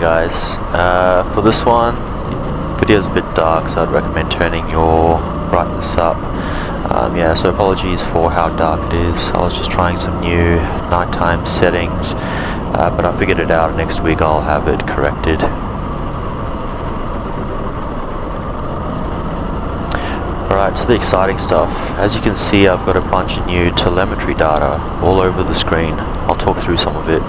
guys, for this one, the video's a bit dark, so I'd recommend turning your brightness up. Yeah, so apologies for how dark it is. I was just trying some new nighttime settings, but I figured it out. Next week I'll have it corrected. Alright, to the exciting stuff. As you can see, I've got a bunch of new telemetry data all over the screen. I'll talk through some of it.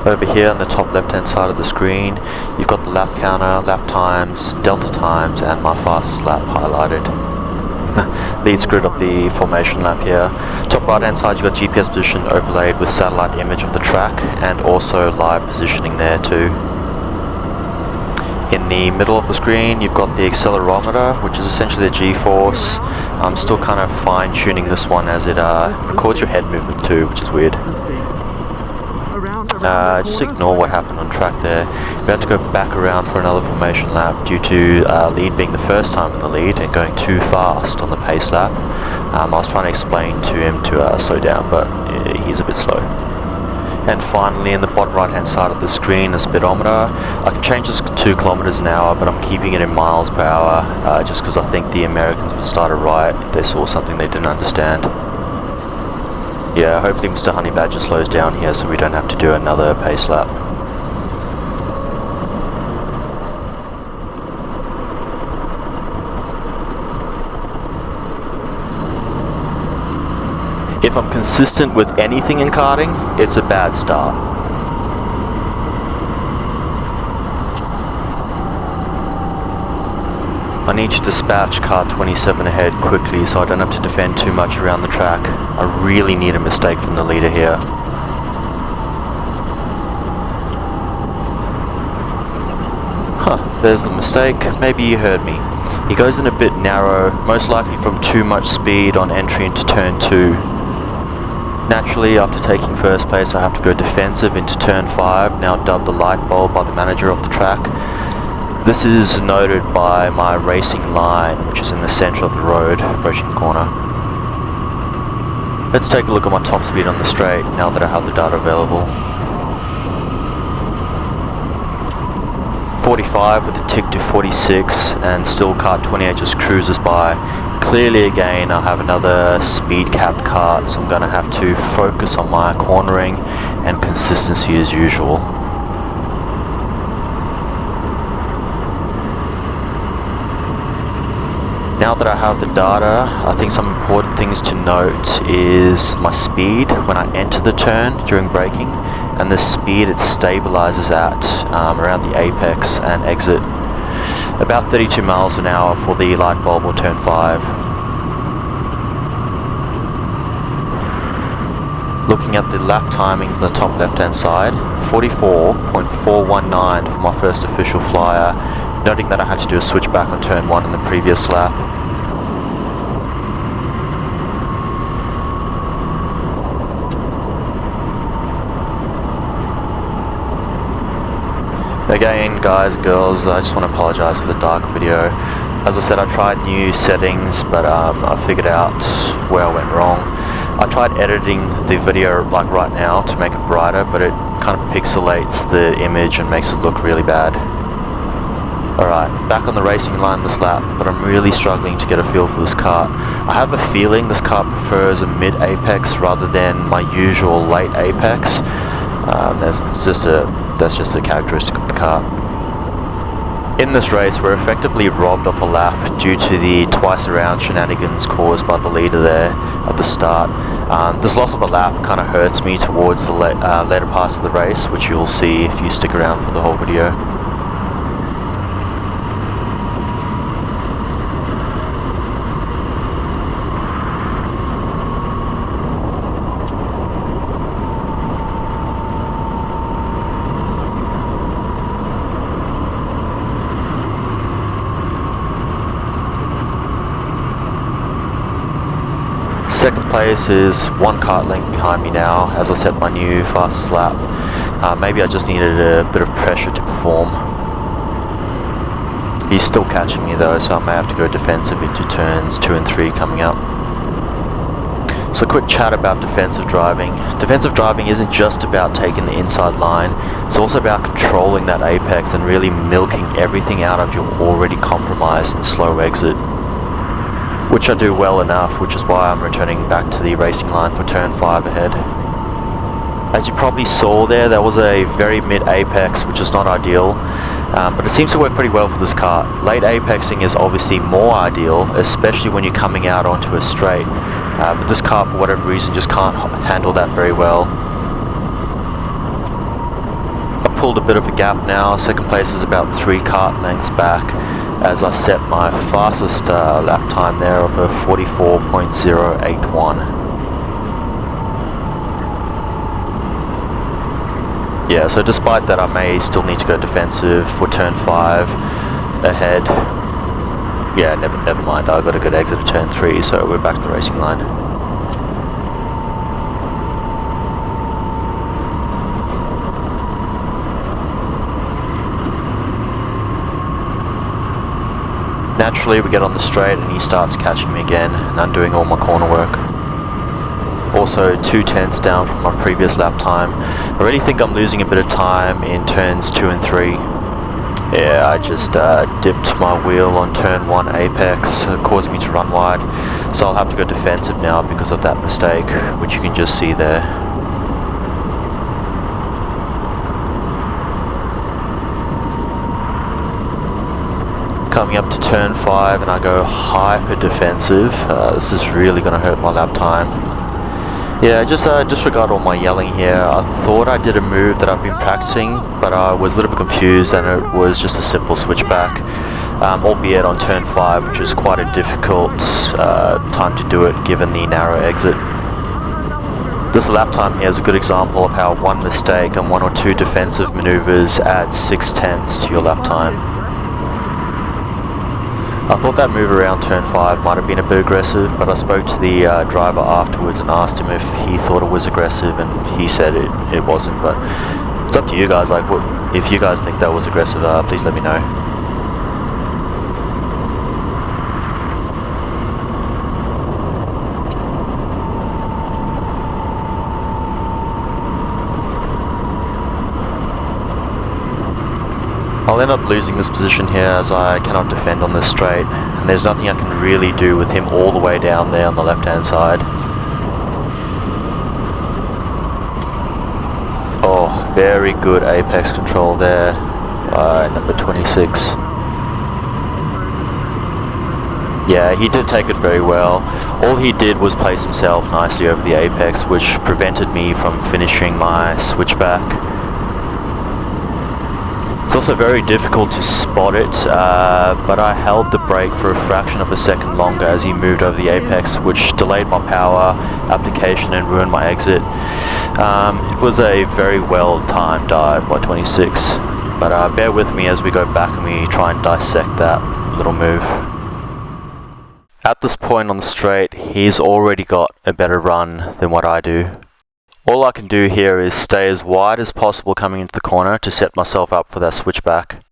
Over here on the top left hand side of the screen, you've got the lap counter, lap times, delta times, and my fastest lap highlighted. Lead's grid of the formation lap here. Top right hand side, you've got GPS position overlaid with satellite image of the track, and also live positioning there too. In the middle of the screen, you've got the accelerometer, which is essentially the G-force. I'm still kind of fine-tuning this one as it records your head movement too, which is weird. Just ignore what happened on track there. We had to go back around for another formation lap due to lead being the first time in the lead and going too fast on the pace lap. I was trying to explain to him to slow down, but he's a bit slow. And finally, in the bottom right hand side of the screen, a speedometer. I can change this to 2 kilometers an hour, but I'm keeping it in miles per hour just because I think the Americans would start a riot if they saw something they didn't understand. Yeah, hopefully Mr. Honey Badger slows down here so we don't have to do another pace lap. If I'm consistent with anything in karting, it's a bad start. I need to dispatch car 27 ahead quickly so I don't have to defend too much around the track. I really need a mistake from the leader here. Huh, there's the mistake. Maybe you heard me. He goes in a bit narrow, most likely from too much speed on entry into turn 2. Naturally, after taking first place, I have to go defensive into turn 5, now dubbed the light bulb by the manager of the track. This is noted by my racing line, which is in the center of the road, approaching the corner. Let's take a look at my top speed on the straight, now that I have the data available. 45 with a tick to 46, and still car 28 just cruises by. Clearly again, I have another speed capped kart, so I'm going to have to focus on my cornering and consistency as usual. Now that I have the data, I think some important things to note is my speed when I enter the turn during braking, and the speed it stabilizes at around the apex and exit. About 32 miles an hour for the light bulb or turn 5. Looking at the lap timings in the top left hand side, 44.419 for my first official flyer, noting that I had to do a switchback on turn 1 in the previous lap. Again, guys and girls, I just want to apologize for the dark video. As I said, I tried new settings, but I figured out where I went wrong. I tried editing the video like right now to make it brighter, but it kind of pixelates the image and makes it look really bad. Alright, back on the racing line this lap, but I'm really struggling to get a feel for this kart. I have a feeling this kart prefers a mid-apex rather than my usual late apex. That's just a characteristic of the kart. In this race, we're effectively robbed of a lap due to the twice around shenanigans caused by the leader there at the start. This loss of a lap kind of hurts me towards the later parts of the race, which you'll see if you stick around for the whole video. Second place is 1 kart length behind me now, as I set my new fastest lap. Maybe I just needed a bit of pressure to perform. He's still catching me though, so I may have to go defensive into turns 2 and 3 coming up. So quick chat about defensive driving. Defensive driving isn't just about taking the inside line, it's also about controlling that apex and really milking everything out of your already compromised and slow exit. Which I do well enough, which is why I'm returning back to the racing line for turn 5 ahead. As you probably saw there was a very mid-apex, which is not ideal, but it seems to work pretty well for this car. Late apexing is obviously more ideal, especially when you're coming out onto a straight, but this car for whatever reason just can't handle that very well. I've pulled a bit of a gap now. Second place is about 3 kart lengths back, as I set my fastest lap time there of a 44.081. Yeah, so despite that I may still need to go defensive for turn 5 ahead. Yeah, never mind, I got a good exit at turn 3, so we're back to the racing line. Naturally we get on the straight and he starts catching me again and undoing all my corner work. Also 2/10 down from my previous lap time. I really think I'm losing a bit of time in turns 2 and 3. Yeah, I just dipped my wheel on turn 1 apex, causing me to run wide. So I'll have to go defensive now because of that mistake, which you can just see there. Coming up to turn 5 and I go hyper defensive. This is really going to hurt my lap time. Yeah, just disregard all my yelling here. I thought I did a move that I've been practicing, but I was a little bit confused and it was just a simple switchback. Albeit on turn 5, which is quite a difficult time to do it given the narrow exit. This lap time here is a good example of how one mistake and 1 or 2 defensive maneuvers adds 6/10 to your lap time. I thought that move around turn 5 might have been a bit aggressive, but I spoke to the driver afterwards and asked him if he thought it was aggressive, and he said it wasn't, but it's up to you guys. Like, if you guys think that was aggressive, please let me know. I'll end up losing this position here as I cannot defend on this straight, and there's nothing I can really do with him all the way down there on the left hand side. Oh, very good apex control there by number 26. Yeah, he did take it very well. All he did was place himself nicely over the apex, which prevented me from finishing my switchback. It's also very difficult to spot it, but I held the brake for a fraction of a second longer as he moved over the apex, which delayed my power application and ruined my exit. It was a very well timed dive by 26, but bear with me as we go back and we try and dissect that little move. At this point on the straight, he's already got a better run than what I do. All I can do here is stay as wide as possible coming into the corner to set myself up for that switchback.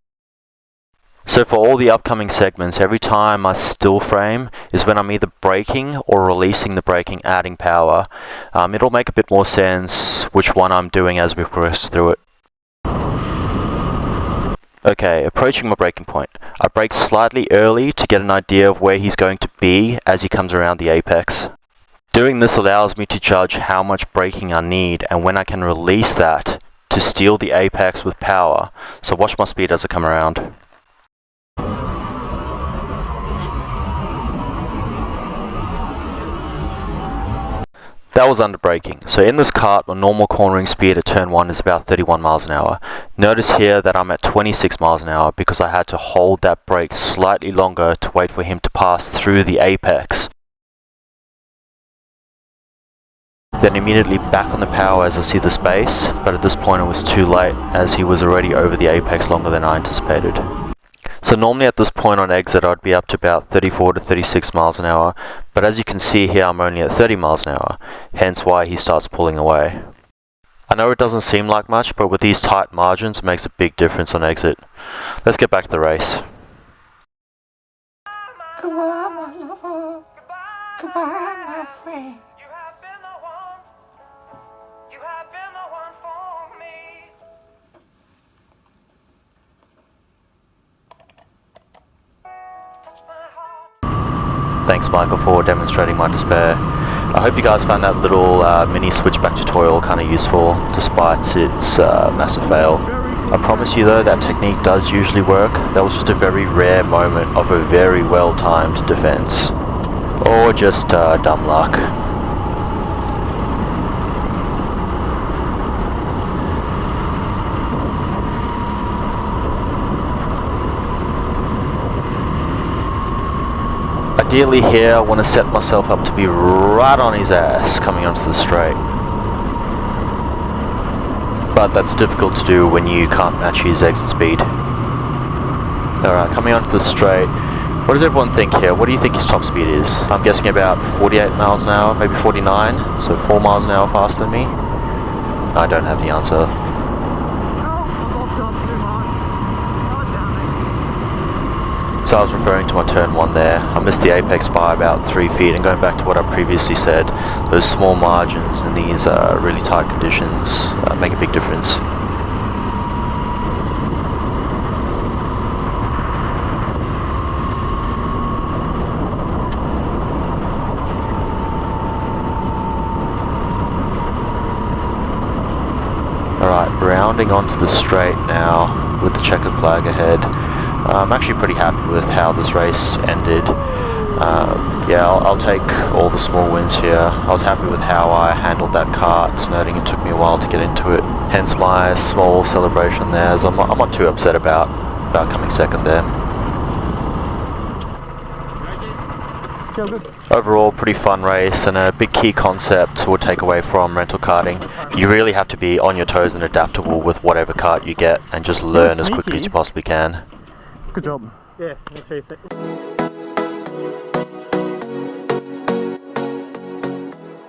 So for all the upcoming segments, every time I still frame is when I'm either braking or releasing the braking, adding power. It'll make a bit more sense which one I'm doing as we progress through it. Okay, approaching my braking point. I brake slightly early to get an idea of where he's going to be as he comes around the apex. Doing this allows me to judge how much braking I need and when I can release that to steal the apex with power. So watch my speed as I come around. That was under braking. So in this kart, my normal cornering speed at turn 1 is about 31 miles an hour. Notice here that I'm at 26 miles an hour because I had to hold that brake slightly longer to wait for him to pass through the apex. Then immediately back on the power as I see the space, but at this point it was too late as he was already over the apex longer than I anticipated. So normally at this point on exit I'd be up to about 34 to 36 miles an hour, but as you can see here I'm only at 30 miles an hour, hence why he starts pulling away. I know it doesn't seem like much, but with these tight margins it makes a big difference on exit. Let's get back to the race. Goodbye, my lover. Goodbye, my friend. thanks Michael for demonstrating my despair. I hope you guys found that little mini switchback tutorial kind of useful, despite its massive fail. I promise you though, that technique does usually work. That was just a very rare moment of a very well timed defense. Or just dumb luck. Ideally here, I want to set myself up to be right on his ass coming onto the straight. But that's difficult to do when you can't match his exit speed. Alright, coming onto the straight. What does everyone think here? What do you think his top speed is? I'm guessing about 48 miles an hour, maybe 49, so 4 miles an hour faster than me. I don't have the answer. So I was referring to my turn 1 there. I missed the apex by about 3 feet, and going back to what I previously said, those small margins in these really tight conditions make a big difference. Alright, rounding onto the straight now with the checkered flag ahead. I'm actually pretty happy with how this race ended. Yeah, I'll take all the small wins here. I was happy with how I handled that kart, noting it took me a while to get into it. Hence my small celebration there, as I'm not too upset about coming second there. Overall, pretty fun race, and a big key concept we'll take away from rental karting. You really have to be on your toes and adaptable with whatever kart you get, and just learn as quickly as you possibly can. Good job. Yeah, let's face it.